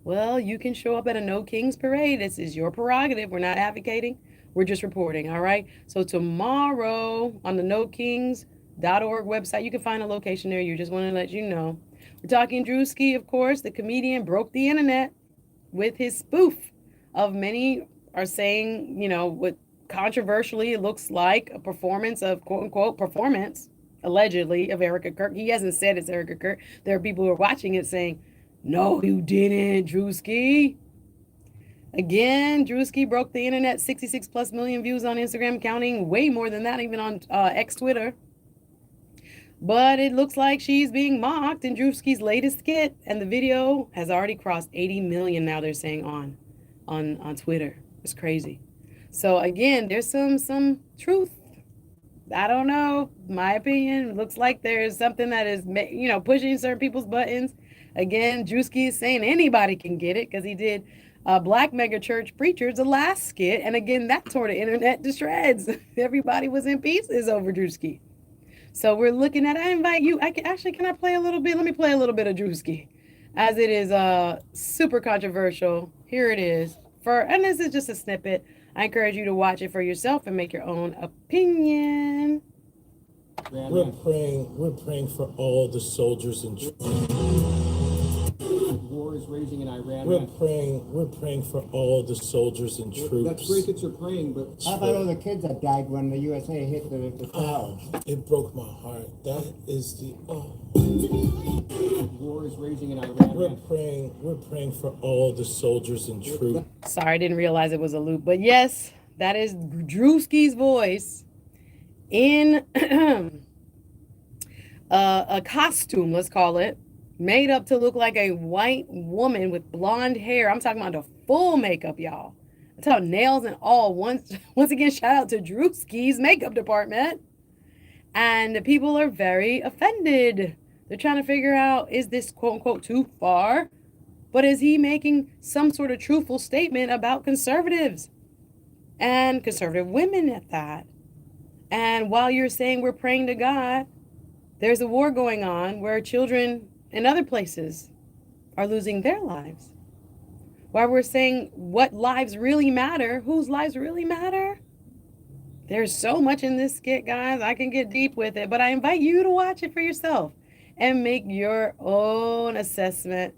Speaker 2: Well, you can show up at a No Kings parade. This is your prerogative. We're not advocating. We're just reporting, all right? So tomorrow on the nokings.org website, you can find a location there. You just want to let you know. We're talking Druski, of course. The comedian broke the internet with his spoof of many are saying, what controversially it looks like a performance of, quote-unquote, performance, allegedly, of Erika Kirk. He hasn't said it's Erika Kirk. There are people who are watching it saying, no, you didn't, Druski. Again, Druski broke the internet, 66 plus million views on Instagram, counting way more than that, even on Twitter. But it looks like she's being mocked in Druski's latest skit, and the video has already crossed 80 million now, they're saying, on Twitter. It's crazy. So again, there's some truth. I don't know. My opinion, looks like there's something that is, pushing certain people's buttons. Again, Druski is saying anybody can get it because he did Black Mega Church Preachers, the last skit. And again, that tore the internet to shreds. Everybody was in pieces over Druski. So we're looking at, I invite you, can I play a little bit? Let me play a little bit of Druski, as it is super controversial. Here it is. And this is just a snippet. I encourage you to watch it for yourself and make your own opinion.
Speaker 3: We're praying for all the soldiers in
Speaker 4: War is raging in Iran.
Speaker 3: We're praying for all the soldiers and troops.
Speaker 4: That's great that you're praying, but
Speaker 5: how about all the kids that died when the USA hit the towers?
Speaker 3: It broke my heart. That is the
Speaker 4: temperature is raising in Iran.
Speaker 3: We're praying for all the soldiers in truth.
Speaker 2: Sorry, I didn't realize it was a loop. But yes, that is Druski's voice in a costume, let's call it, made up to look like a white woman with blonde hair. I'm talking about the full makeup, y'all. I'm talking nails and all. Once again, shout out to Druski's makeup department. And the people are very offended. They're trying to figure out, is this quote unquote too far? But is he making some sort of truthful statement about conservatives and conservative women at that? And while you're saying we're praying to God, there's a war going on where children in other places are losing their lives. While we're saying what lives really matter, whose lives really matter? There's so much in this skit, guys. I can get deep with it, but I invite you to watch it for yourself and make your own assessment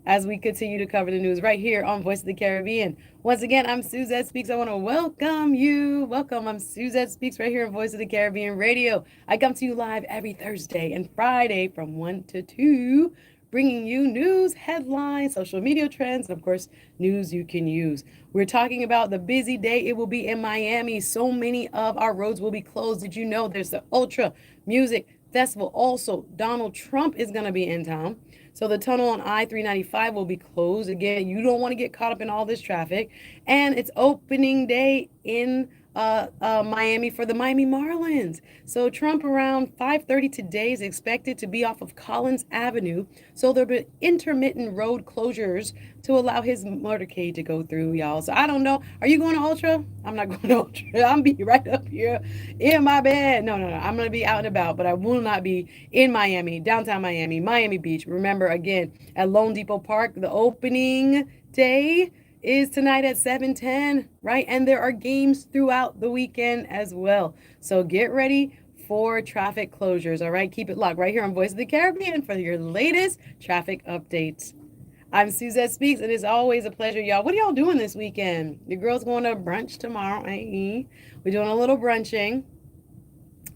Speaker 2: as we continue to cover the news right here on Voice of the Caribbean. Once again, I'm Suzette Speaks. I want to welcome you. Welcome. I'm Suzette Speaks right here on Voice of the Caribbean Radio. I come to you live every Thursday and Friday from 1 to 2, bringing you news, headlines, social media trends, and of course, news you can use. We're talking about the busy day it will be in Miami. So many of our roads will be closed. Did you know there's the Ultra Music Festival? Also, Donald Trump is going to be in town. So the tunnel on I-395 will be closed. Again, you don't want to get caught up in all this traffic. And it's opening day in Miami for the Miami Marlins. So Trump around 5:30 today is expected to be off of Collins Avenue. So there'll be intermittent road closures to allow his motorcade to go through, y'all. So I don't know. Are you going to Ultra? I'm not going to Ultra. I'm be right up here in my bed. No. I'm going to be out and about, but I will not be in Miami, downtown Miami, Miami Beach. Remember, again, at Lone Depot Park, the opening day is tonight at 7:10, right? And there are games throughout the weekend as well. So get ready for traffic closures, all right? Keep it locked right here on Voice of the Caribbean for your latest traffic updates. I'm Suzette Speaks, and it's always a pleasure, y'all. What are y'all doing this weekend? Your girl's going to brunch tomorrow, We're doing a little brunching.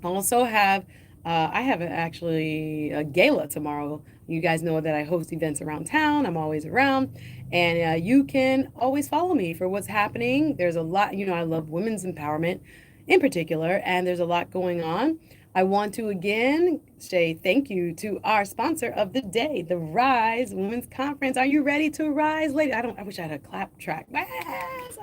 Speaker 2: Also have, I have actually a gala tomorrow. You guys know that I host events around town. I'm always around. And you can always follow me for what's happening. There's a lot, I love women's empowerment in particular, and there's a lot going on. I want to again say thank you to our sponsor of the day, the Rise Women's Conference. Are you ready to rise, lady? I wish I had a clap track. Yes.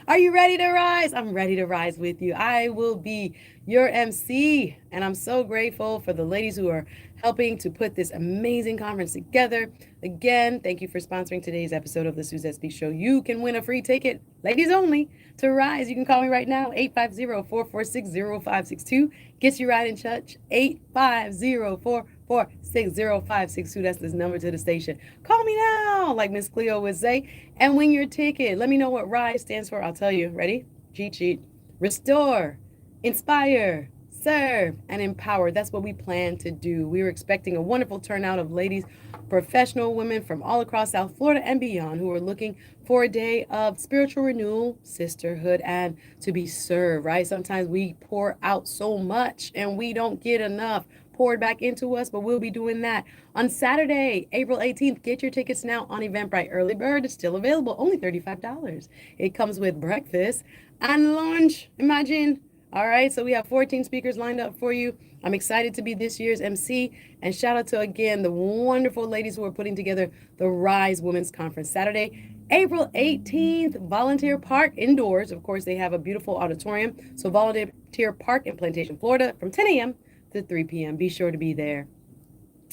Speaker 2: Are you ready to rise? I'm ready to rise with you. I will be your MC, and I'm so grateful for the ladies who are helping to put this amazing conference together. Again, thank you for sponsoring today's episode of the Suzette Speaks Show. You can win a free ticket, ladies only, to Rise. You can call me right now, 850-446-0562. Get you right in touch, 850-446-0562. That's this number to the station. Call me now, like Miss Cleo would say, and win your ticket. Let me know what Rise stands for. I'll tell you. Ready? Cheat sheet. Restore, inspire, serve, and empower. That's what we plan to do. We were expecting a wonderful turnout of ladies, professional women from all across South Florida and beyond who are looking for a day of spiritual renewal, sisterhood, and to be served, right? Sometimes we pour out so much and we don't get enough poured back into us, but we'll be doing that on Saturday, April 18th. Get your tickets now on Eventbrite. Early bird is still available, only $35. It comes with breakfast and lunch. Imagine. All right, so we have 14 speakers lined up for you. I'm excited to be this year's MC, and shout out to, again, the wonderful ladies who are putting together the Rise Women's Conference. Saturday, April 18th, Volunteer Park indoors. Of course, they have a beautiful auditorium. So Volunteer Park in Plantation, Florida, from 10 a.m. to 3 p.m. Be sure to be there.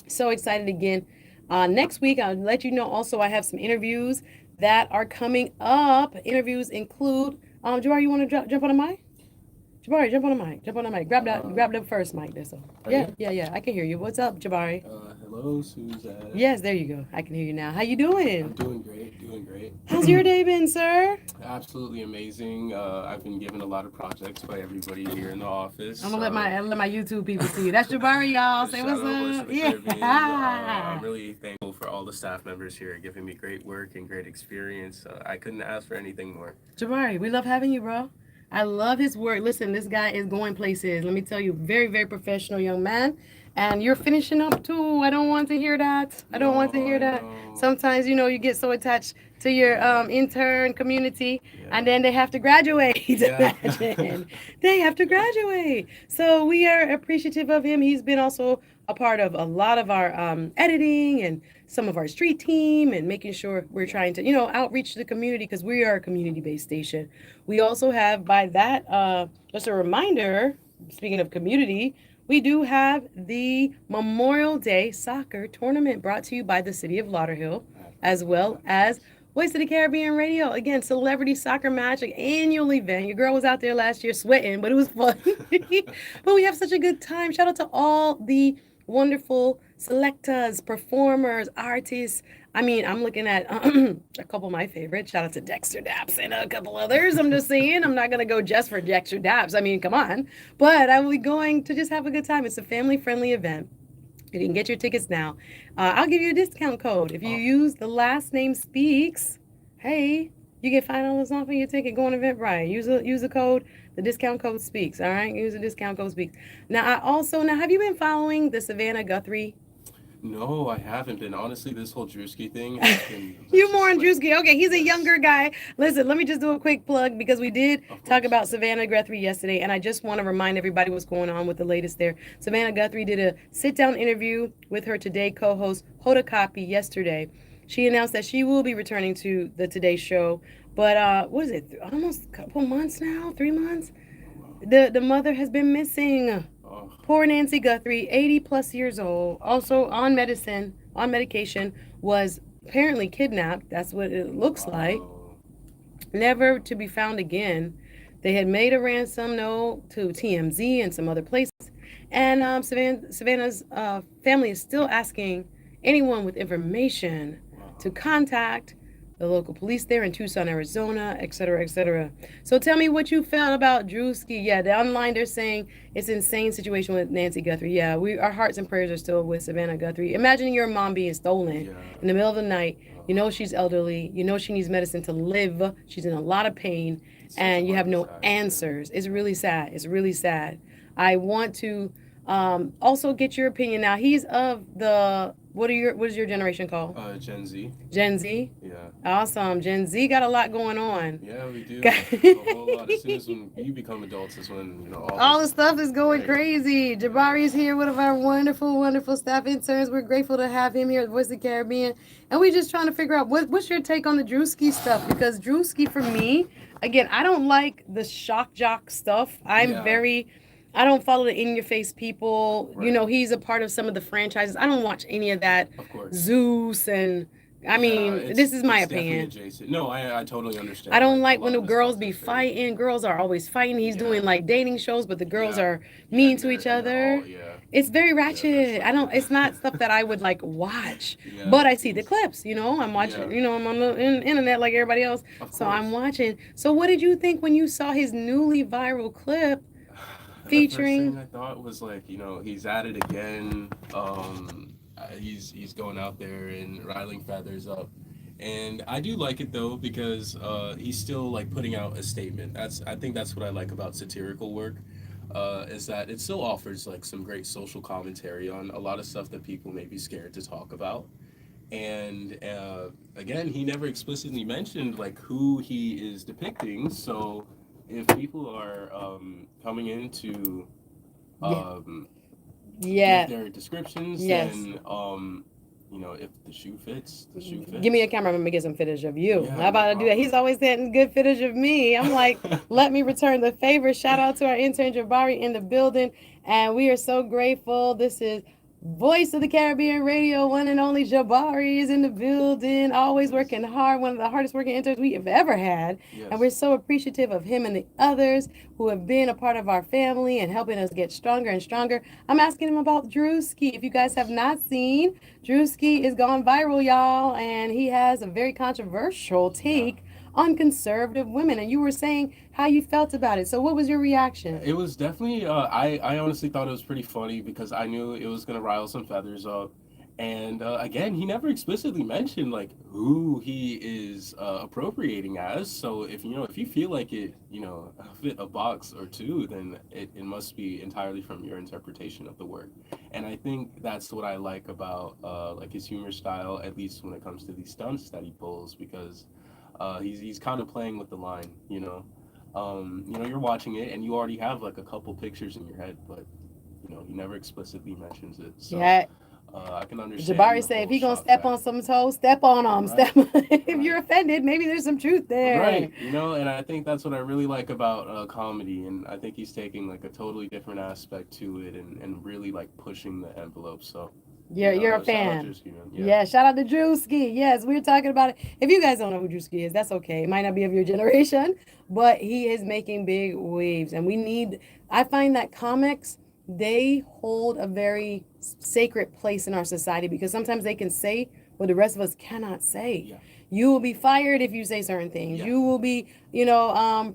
Speaker 2: So excited again. Next week, I'll let you know also I have some interviews that are coming up. Interviews include, Jabari, you want to jump on the mic? Jabari, jump on the mic. Grab the first mic. There, so yeah. I can hear you. What's up, Jabari?
Speaker 6: Hello, Suzette.
Speaker 2: Yes, there you go. I can hear you now. How you doing?
Speaker 6: I'm doing great.
Speaker 2: How's your day been, sir?
Speaker 6: Absolutely amazing. I've been given a lot of projects by everybody here in the office.
Speaker 2: I'm gonna let my YouTube people see you. That's Jabari, y'all. Say what's up. Yeah.
Speaker 6: I'm really thankful for all the staff members here giving me great work and great experience. I couldn't ask for anything more.
Speaker 2: Jabari, we love having you, bro. I love his work. Listen, this guy is going places. Let me tell you, very, very professional young man. And you're finishing up too. I don't want to hear that. I don't want to hear that. Sometimes, you get so attached to your intern community, and then they have to graduate. Imagine. They have to graduate. So we are appreciative of him. He's been also a part of a lot of our editing and some of our street team and making sure we're trying to, outreach to the community because we are a community-based station. We also have, by that, just a reminder, speaking of community, we do have the Memorial Day soccer tournament brought to you by the city of Lauderhill, as well as Voice of the Caribbean Radio. Again, celebrity soccer match, an annual event. Your girl was out there last year sweating, but it was fun. But we have such a good time. Shout out to all the wonderful selectors, performers, artists. I mean, I'm looking at a couple of my favorites. Shout out to Dexter Daps and a couple others. I'm just saying, I'm not going to go just for Dexter Daps. I mean, come on. But I will be going to just have a good time. It's a family-friendly event. You can get your tickets now. I'll give you a discount code. If you use the last name Speaks, hey, you get $5 off of your ticket. Go on Eventbrite. Use the code. The discount code Speaks. All right, use the discount code Speaks. Now, have you been following the Savannah Guthrie?
Speaker 6: No, I haven't been. Honestly, this whole Druski thing has been...
Speaker 2: You more on Druski. Okay, he's a younger guy. Listen, let me just do a quick plug because we did talk about Savannah Guthrie yesterday, and I just want to remind everybody what's going on with the latest there. Savannah Guthrie did a sit-down interview with her Today co-host, Hoda Kotb, yesterday. She announced that she will be returning to the Today show, but what is it, almost a couple months now? 3 months? The mother has been missing. Poor Nancy Guthrie, 80 plus years old, also on medication, was apparently kidnapped. That's what it looks like. Never to be found again. They had made a ransom note to TMZ and some other places. And Savannah's family is still asking anyone with information to contact the local police there in Tucson, Arizona, et cetera, et cetera. So tell me what you felt about Druski. Yeah, the online they're saying it's an insane situation with Nancy Guthrie. Yeah, our hearts and prayers are still with Savannah Guthrie. Imagine your mom being stolen in the middle of the night. You know she's elderly. You know she needs medicine to live. She's in a lot of pain, and you have no answers. It's really sad. It's really sad. I want to also get your opinion now. He's of the... What is your generation called?
Speaker 6: Gen Z.
Speaker 2: Gen Z?
Speaker 6: Yeah.
Speaker 2: Awesome. Gen Z got a lot going on.
Speaker 6: Yeah, we do. A whole lot. As soon as when you become adults is when,
Speaker 2: all the stuff is going crazy. Jabari is here, one of our wonderful, wonderful staff interns. We're grateful to have him here at Voice of the Caribbean. And we're just trying to figure out what's your take on the Druski stuff? Because Druski, for me, again, I don't like the shock jock stuff. I don't follow the in-your-face people. Right. He's a part of some of the franchises. I don't watch any of that.
Speaker 6: Of course.
Speaker 2: Zeus and... this is my opinion.
Speaker 6: No, I totally understand.
Speaker 2: I don't like when the girls be fighting. Girls are always fighting. He's doing like dating shows, but the girls are mean to each other. It's very ratchet. It's not stuff that I would like watch. But I see the clips, I'm watching, I'm on the internet like everybody else. So I'm watching. So what did you think when you saw his newly viral clip? Featuring...
Speaker 6: The first thing I thought was like, he's at it again. He's going out there and riling feathers up, and I do like it though because he's still like putting out a statement. I think that's what I like about satirical work, is that it still offers like some great social commentary on a lot of stuff that people may be scared to talk about. And again, he never explicitly mentioned like who he is depicting. So if people are coming into give their descriptions, then if the shoe fits, the shoe fits.
Speaker 2: Give me a camera, I'm gonna get some footage of you. How about I do that? He's always getting good footage of me. I'm like, let me return the favor. Shout out to our intern Jabari in the building, and we are so grateful. This is Voice of the Caribbean Radio, one and only Jabari is in the building, always working hard, one of the hardest working interns we have ever had. And we're so appreciative of him and the others who have been a part of our family and helping us get stronger and stronger. I'm asking him about Druski. If you guys have not seen, Druski is gone viral, y'all, and he has a very controversial take on conservative women, and you were saying how you felt about it. So what was your reaction?
Speaker 6: It was definitely I honestly thought it was pretty funny because I knew it was going to rile some feathers up, And again, he never explicitly mentioned like who he is appropriating as. So if you feel like it fit a box or two, then it must be entirely from your interpretation of the work. And I think that's what I like about like his humor style, at least when it comes to these stunts that he pulls, because he's kind of playing with the line. You're watching it and you already have like a couple pictures in your head, but he never explicitly mentions it. So,
Speaker 2: Yeah.
Speaker 6: I can understand.
Speaker 2: Jabari
Speaker 6: the
Speaker 2: said, if
Speaker 6: whole
Speaker 2: he gonna
Speaker 6: shock
Speaker 2: step
Speaker 6: factor.
Speaker 2: on some toes, step on them.
Speaker 6: Right.
Speaker 2: Step. If
Speaker 6: Right.
Speaker 2: you're offended, maybe there's some truth there.
Speaker 6: Right, and I think that's what I really like about comedy, and I think he's taking like a totally different aspect to it, and really like pushing the envelope. So
Speaker 2: You're a
Speaker 6: shout out
Speaker 2: fan.
Speaker 6: Druski, man.
Speaker 2: Yeah, shout out to Druski. Yes, we were talking about it. If you guys don't know who Druski is, that's okay. It might not be of your generation, but he is making big waves. And I find that comics, they hold a very sacred place in our society because sometimes they can say what the rest of us cannot say.
Speaker 6: Yeah.
Speaker 2: You will be fired if you say certain things.
Speaker 6: Yeah.
Speaker 2: You will be,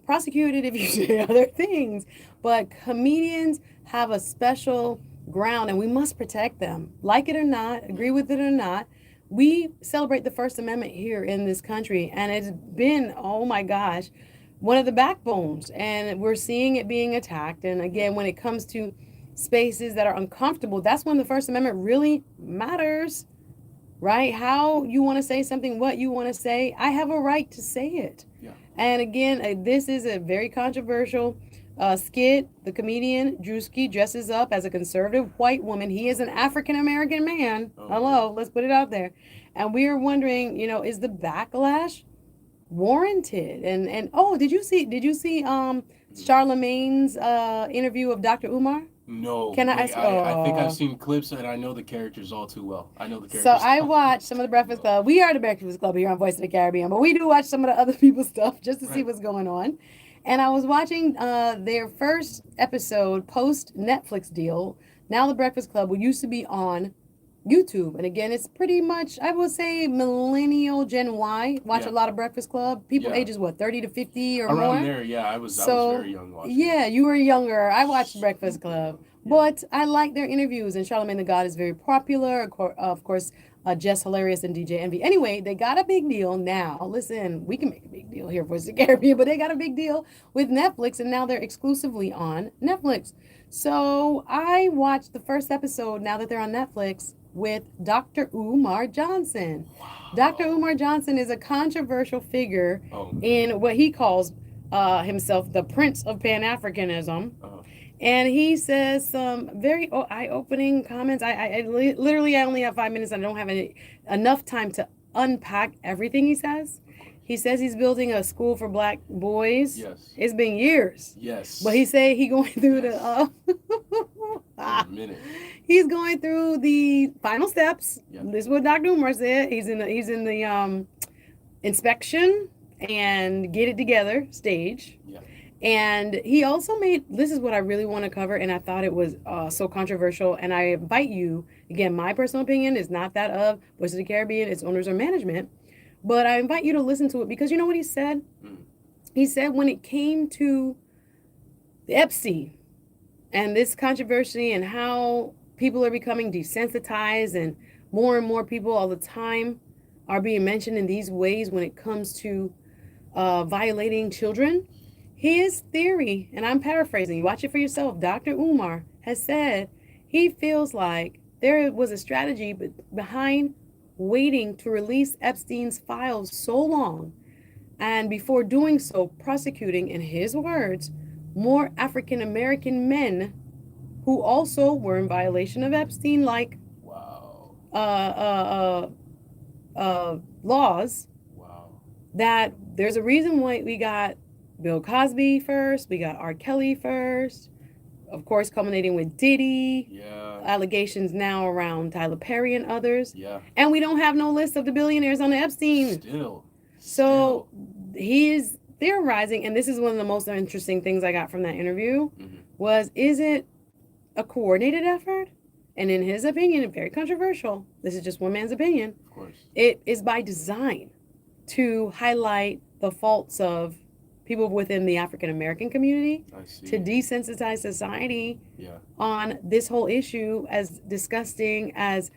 Speaker 2: prosecuted if you say other things. But comedians have a special ground and we must protect them. Like it or not, agree with it or not, we celebrate the First Amendment here in this country, and it's been, oh my gosh, one of the backbones, and we're seeing it being attacked. And again, when it comes to spaces that are uncomfortable, that's when the First Amendment really matters, right? How you want to say something, what you want to say. I have a right to say it.
Speaker 6: Yeah.
Speaker 2: And again, this is a very controversial skit. The comedian Druski dresses up as a conservative white woman. He is an African American man.
Speaker 6: Oh,
Speaker 2: Hello, let's put it out there. And we are wondering, is the backlash warranted? And oh, did you see Charlemagne's interview of Dr. Umar?
Speaker 6: No.
Speaker 2: Can I ask?
Speaker 6: I think I've seen clips and I know the characters all too well. I know the characters.
Speaker 2: So I watched some of the Breakfast Club. We are the Breakfast Club here on Voice of the Caribbean, but we do watch some of the other people's stuff just to see
Speaker 6: Right.
Speaker 2: what's going on. And I was watching their first episode post Netflix deal. Now the Breakfast Club, will used to be on YouTube. And again, it's pretty much, I would say, millennial Gen Y watch
Speaker 6: Yeah.
Speaker 2: a lot of Breakfast Club. People
Speaker 6: Yeah.
Speaker 2: ages, 30 to 50 or
Speaker 6: Around
Speaker 2: more?
Speaker 6: there, yeah, I was very young watching.
Speaker 2: Yeah, you were younger. I watched Breakfast Club.
Speaker 6: Yeah.
Speaker 2: But I like their interviews, and Charlamagne the God is very popular. Of course, Jess Hilarious and DJ Envy. Anyway, they got a big deal now. Listen, we can make a big deal here for the Caribbean, but they got a big deal with Netflix, and now they're exclusively on Netflix. So I watched the first episode now that they're on Netflix with Dr. Umar Johnson.
Speaker 6: Wow.
Speaker 2: Dr. Umar Johnson is a controversial figure
Speaker 6: Oh,
Speaker 2: in what he calls himself the Prince of Pan-Africanism.
Speaker 6: uh,
Speaker 2: And he says some very eye-opening comments. I literally only have 5 minutes. I don't have enough time to unpack everything he says. He says he's building a school for black boys.
Speaker 6: yes.
Speaker 2: It's been years.
Speaker 6: Yes.
Speaker 2: But he said he going through
Speaker 6: Yes.
Speaker 2: the
Speaker 6: a minute.
Speaker 2: he's going through the final steps.
Speaker 6: Yeah.
Speaker 2: This is what Dr. Umar said. He's in the inspection and get it together stage.
Speaker 6: Yeah.
Speaker 2: And he also this is what I really want to cover, and I thought it was so controversial, and I invite you, again, my personal opinion is not that of Voice of the Caribbean, its owners or management, but I invite you to listen to it, because you know what he said?
Speaker 6: Mm.
Speaker 2: He said when it came to the Epstein and this controversy and how people are becoming desensitized and more people all the time are being mentioned in these ways when it comes to violating children, his theory, and I'm paraphrasing, watch it for yourself, Dr. Umar has said he feels like there was a strategy behind waiting to release Epstein's files so long, and before doing so, prosecuting, in his words, more African American men who also were in violation of Epstein, like
Speaker 6: Wow.
Speaker 2: laws,
Speaker 6: Wow.
Speaker 2: that there's a reason why we got Bill Cosby first, we got R. Kelly first, of course, culminating with Diddy,
Speaker 6: Yeah.
Speaker 2: allegations now around Tyler Perry and others,
Speaker 6: Yeah.
Speaker 2: and we don't have no list of the billionaires on the Epstein.
Speaker 6: Still.
Speaker 2: So he is theorizing, and this is one of the most interesting things I got from that interview,
Speaker 6: Mhm.
Speaker 2: is it a coordinated effort? And in his opinion, very controversial, this is just one man's opinion,
Speaker 6: Of course.
Speaker 2: it is by design to highlight the faults of people within the African American community,
Speaker 6: I see.
Speaker 2: to desensitize society
Speaker 6: Yeah.
Speaker 2: on this whole issue, as disgusting as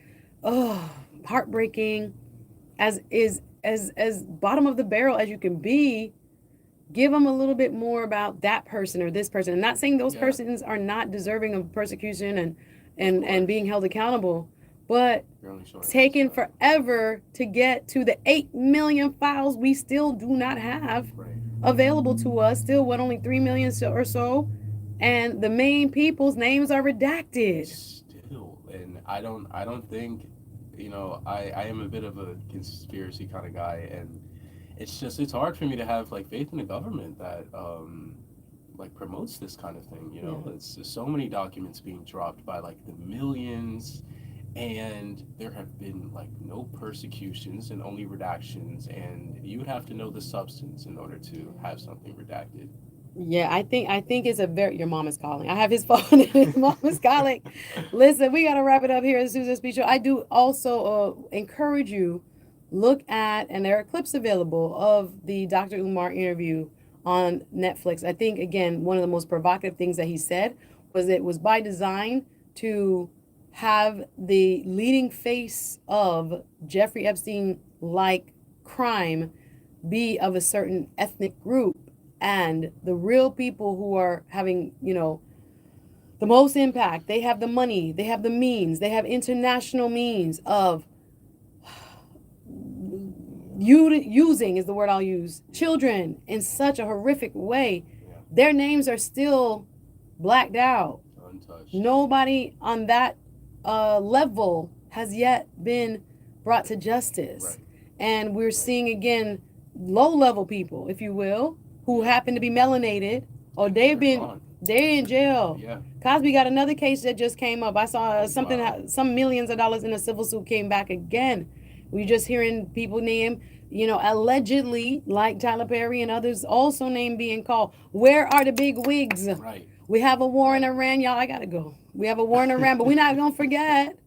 Speaker 2: heartbreaking as bottom of the barrel as you can be. Give them a little bit more about that person or this person. I'm not saying those persons are not deserving of persecution and being held accountable, but it's taken forever to get to the 8 million files we still do not have available to us. Still, only 3 million or so, and the main people's names are redacted.
Speaker 6: Still, and I don't think, I am a bit of a conspiracy kind of guy, and it's hard for me to have like faith in a government that like promotes this kind of thing. It's there's so many documents being dropped by like the millions, and there have been like no persecutions and only redactions, and you would have to know the substance in order to have something redacted.
Speaker 2: Yeah, I think it's your mom is calling. I have his phone and his mom is calling. Listen, we got to wrap it up here at the Susan Speak Show. I do also encourage you, look at, and there are clips available of the Dr. Umar interview on Netflix. I think, again, one of the most provocative things that he said was it was by design to have the leading face of Jeffrey Epstein-like crime be of a certain ethnic group. And the real people who are having, the most impact, they have the money, they have the means, they have international means of using, is the word I'll use, children in such a horrific way. Their names are still blacked out.
Speaker 6: Untouched.
Speaker 2: Nobody on that level has yet been brought to justice.
Speaker 6: Right.
Speaker 2: And we're seeing, again, low-level people, if you will, who happen to be melanated, or they're in jail.
Speaker 6: Yeah.
Speaker 2: Cosby got another case that just came up. I saw some millions of dollars in a civil suit came back again. We're just hearing people name, allegedly, like Tyler Perry and others, also name being called. Where are the big wigs?
Speaker 6: Right.
Speaker 2: We have a war in Iran. Y'all, I got to go. We have a war in Iran, but we're not going to forget.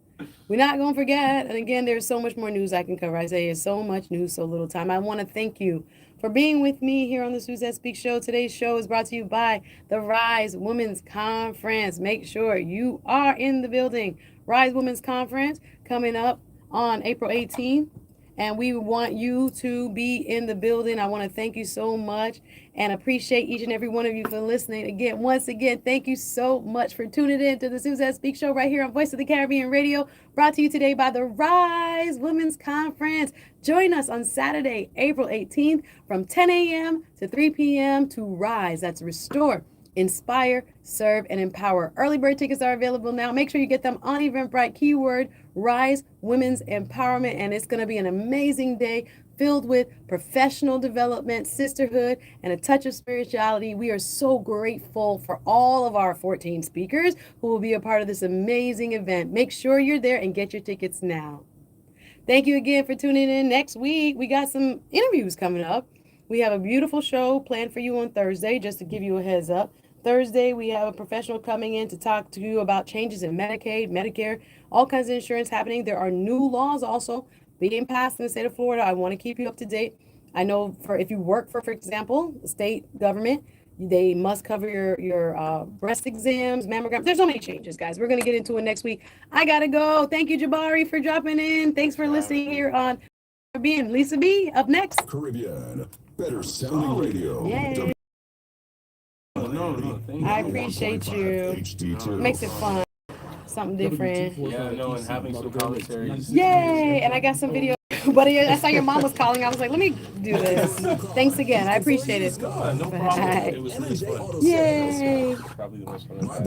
Speaker 2: We're not going to forget. And again, there's so much more news I can cover. I say it's so much news, so little time. I want to thank you for being with me here on the Suzette Speak Show. Today's show is brought to you by the Rise Women's Conference. Make sure you are in the building. Rise Women's Conference coming up on April 18th. And we want you to be in the building. I want to thank you so much and appreciate each and every one of you for listening. Once again, thank you so much for tuning in to the Suzette Speak Show right here on Voice of the Caribbean Radio, brought to you today by the Rise Women's Conference. Join us on Saturday, April 18th from 10 a.m. to 3 p.m. to Rise. That's Restore, Inspire, Serve, and Empower. Early bird tickets are available now. Make sure you get them on Eventbrite. Keyword Rise Women's Empowerment. And it's going to be an amazing day filled with professional development, sisterhood, and a touch of spirituality. We are so grateful for all of our 14 speakers who will be a part of this amazing event. Make sure you're there and get your tickets now. Thank you again for tuning in. Next week, we got some interviews coming up. We have a beautiful show planned for you on Thursday, just to give you a heads up. Thursday, we have a professional coming in to talk to you about changes in Medicaid, Medicare, all kinds of insurance happening. There are new laws also being passed in the state of Florida. I want to keep you up to date. I know if you work for example, state government, they must cover your breast exams, mammograms. There's so many changes, guys. We're going to get into it next week. I got to go. Thank you, Jabari, for dropping in. Thanks for listening here on Caribbean. Lisa B, up next.
Speaker 1: Caribbean, better sounding radio.
Speaker 2: Yay.
Speaker 6: No, thank you.
Speaker 2: I appreciate you.
Speaker 1: HD2.
Speaker 2: Makes it fun. Something different.
Speaker 6: Yeah, no, and having some commentaries.
Speaker 2: Yay! And I got some video. But I saw your mom was calling. I was like, let me do this. Thanks again. I appreciate it.
Speaker 6: No problem. It was really fun.
Speaker 2: Yay!
Speaker 6: Probably the most fun.